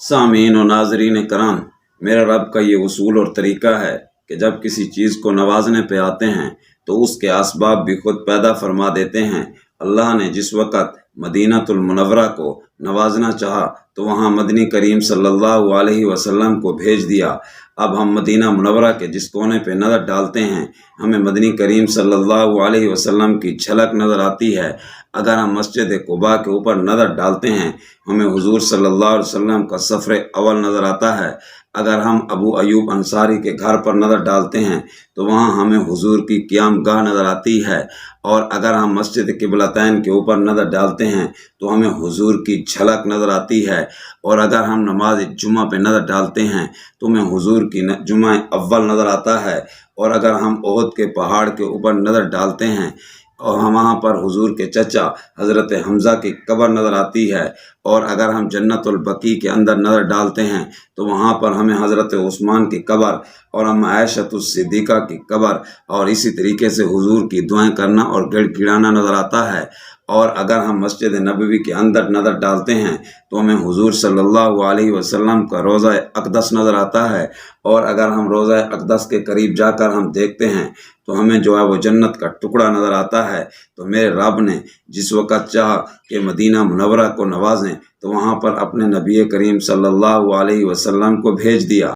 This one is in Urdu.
سامعین و ناظرین کرام، میرا رب کا یہ اصول اور طریقہ ہے کہ جب کسی چیز کو نوازنے پہ آتے ہیں تو اس کے اسباب بھی خود پیدا فرما دیتے ہیں۔ اللہ نے جس وقت مدینہ المنورہ کو نوازنا چاہا تو وہاں مدنی کریم صلی اللہ علیہ وسلم کو بھیج دیا۔ اب ہم مدینہ منورہ کے جس کونے پہ نظر ڈالتے ہیں ہمیں مدنی کریم صلی اللہ علیہ وسلم کی جھلک نظر آتی ہے۔ اگر ہم مسجد قباء کے اوپر نظر ڈالتے ہیں ہمیں حضور صلی اللہ علیہ وسلم کا سفر اول نظر آتا ہے۔ اگر ہم ابو ایوب انصاری کے گھر پر نظر ڈالتے ہیں تو وہاں ہمیں حضور کی قیام گاہ نظر آتی ہے، اور اگر ہم مسجد قبلتین کے اوپر نظر ڈالتے ہیں تو ہمیں حضور کی جھلک نظر آتی ہے، اور اگر ہم نماز جمعہ پہ نظر ڈالتے ہیں تو ہمیں حضور کی جمعہ اول نظر آتا ہے، اور اگر ہم احد کے پہاڑ کے اوپر نظر ڈالتے ہیں اور وہاں پر حضور کے چچا حضرت حمزہ کی قبر نظر آتی ہے، اور اگر ہم جنت البقیع کے اندر نظر ڈالتے ہیں تو وہاں پر ہمیں حضرت عثمان کی قبر اور ہم عائشہ الصدیقہ کی قبر اور اسی طریقے سے حضور کی دعائیں کرنا اور گڑ گڑانا نظر آتا ہے، اور اگر ہم مسجد نبوی کے اندر نظر ڈالتے ہیں تو ہمیں حضور صلی اللہ علیہ وسلم کا روضہ اقدس نظر آتا ہے، اور اگر ہم روضہ اقدس کے قریب جا کر ہم دیکھتے ہیں تو ہمیں جو ہے وہ جنت کا ٹکڑا نظر آتا ہے۔ تو میرے رب نے جس وقت چاہا کہ مدینہ منورہ کو نوازیں تو وہاں پر اپنے نبی کریم صلی اللہ علیہ وسلم کو بھیج دیا۔